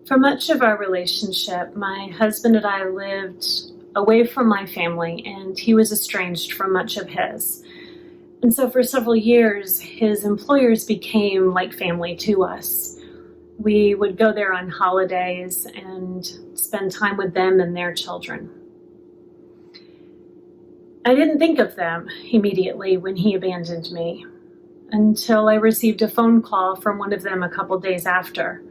For much of our relationship, my husband and I lived away from my family, and he was estranged from much of his. And so for several years, his employers became like family to us. We would go there on holidays and spend time with them and their children. I didn't think of them immediately when he abandoned me until I received a phone call from one of them a couple days after.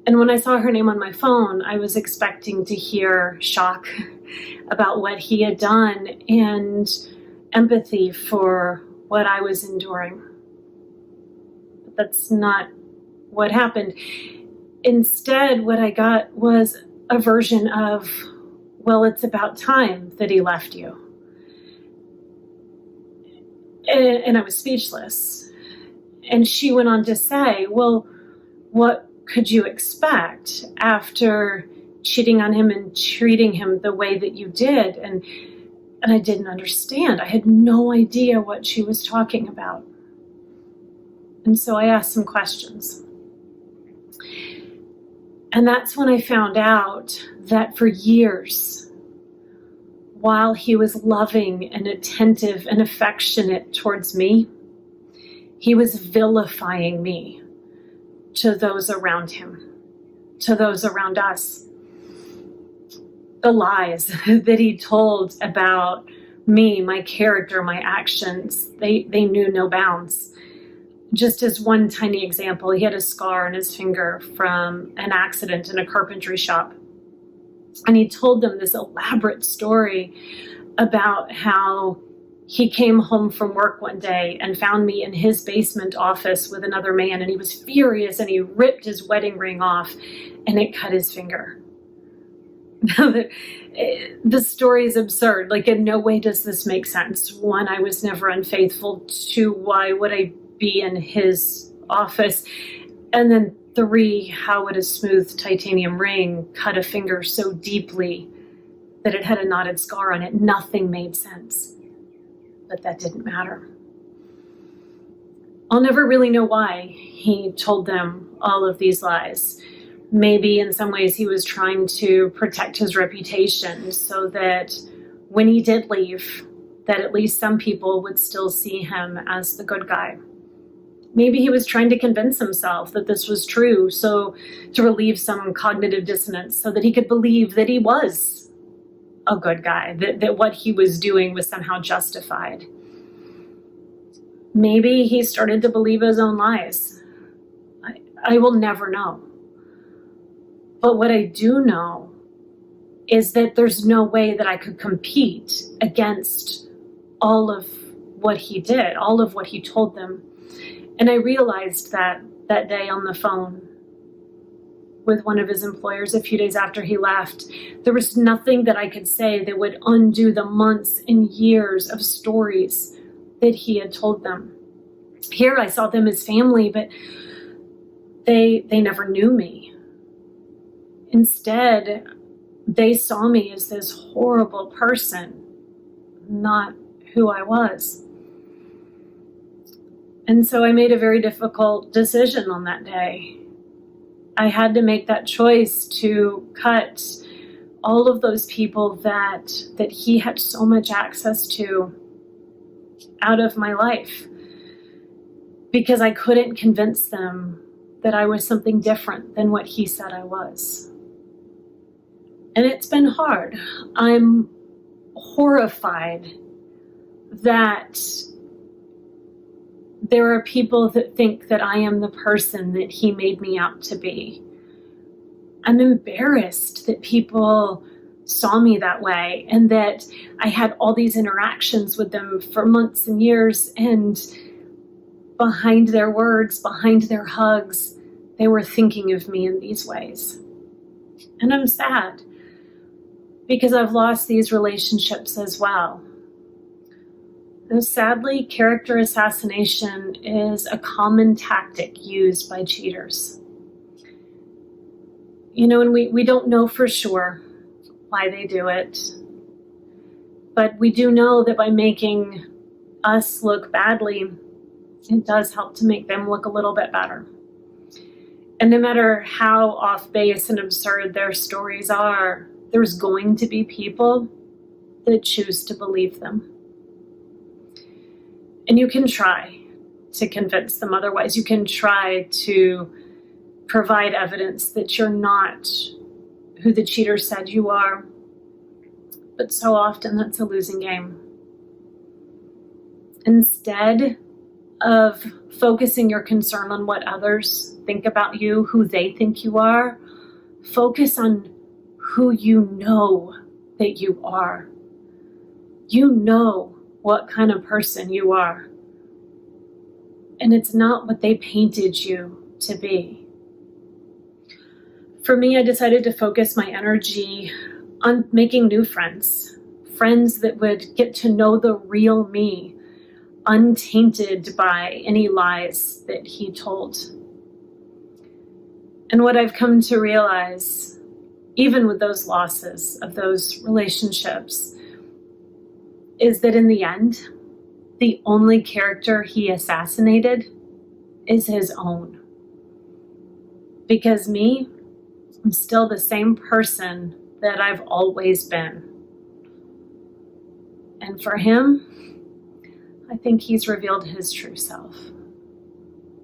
And when I saw her name on my phone, I was expecting to hear shock about what he had done and empathy for what I was enduring. But that's not what happened. Instead, what I got was a version of, well, it's about time that he left you. And I was speechless. And she went on to say, well, what could you expect after cheating on him and treating him the way that you did? And I didn't understand. I had no idea what she was talking about. And so I asked some questions. And that's when I found out that for years, while he was loving and attentive and affectionate towards me, he was vilifying me to those around him, to those around us. The lies that he told about me, my character, my actions, they knew no bounds. Just as one tiny example, he had a scar on his finger from an accident in a carpentry shop. And he told them this elaborate story about how he came home from work one day and found me in his basement office with another man, and he was furious and he ripped his wedding ring off and it cut his finger. Now, the story is absurd. Like, in no way does this make sense. One, I was never unfaithful. Two, why would I be in his office? And then three, how would a smooth titanium ring cut a finger so deeply that it had a knotted scar on it? Nothing made sense. But that didn't matter. I'll never really know why he told them all of these lies. Maybe in some ways he was trying to protect his reputation so that when he did leave, that at least some people would still see him as the good guy. Maybe he was trying to convince himself that this was true, so to relieve some cognitive dissonance so that he could believe that he was a good guy, that what he was doing was somehow justified. Maybe he started to believe his own lies. I will never know. But what I do know is that there's no way that I could compete against all of what he did, all of what he told them. And I realized that day on the phone with one of his employers a few days after he left. There was nothing that I could say that would undo the months and years of stories that he had told them. Here I saw them as family, but they never knew me. Instead, they saw me as this horrible person, not who I was. And so I made a very difficult decision on that day. I had to make that choice to cut all of those people that he had so much access to out of my life, because I couldn't convince them that I was something different than what he said I was. And it's been hard. I'm horrified that there are people that think that I am the person that he made me out to be. I'm embarrassed that people saw me that way and that I had all these interactions with them for months and years, and behind their words, behind their hugs, they were thinking of me in these ways. And I'm sad because I've lost these relationships as well. And sadly, character assassination is a common tactic used by cheaters. You know, and we don't know for sure why they do it, but we do know that by making us look badly, it does help to make them look a little bit better. And no matter how off base and absurd their stories are, there's going to be people that choose to believe them. And you can try to convince them otherwise. You can try to provide evidence that you're not who the cheater said you are. But so often that's a losing game. Instead of focusing your concern on what others think about you, who they think you are, focus on who you know that you are. You know what kind of person you are. And it's not what they painted you to be. For me, I decided to focus my energy on making new friends, friends that would get to know the real me, untainted by any lies that he told. And what I've come to realize, even with those losses of those relationships, is that in the end, the only character he assassinated is his own. Because me, I'm still the same person that I've always been. And for him, I think he's revealed his true self.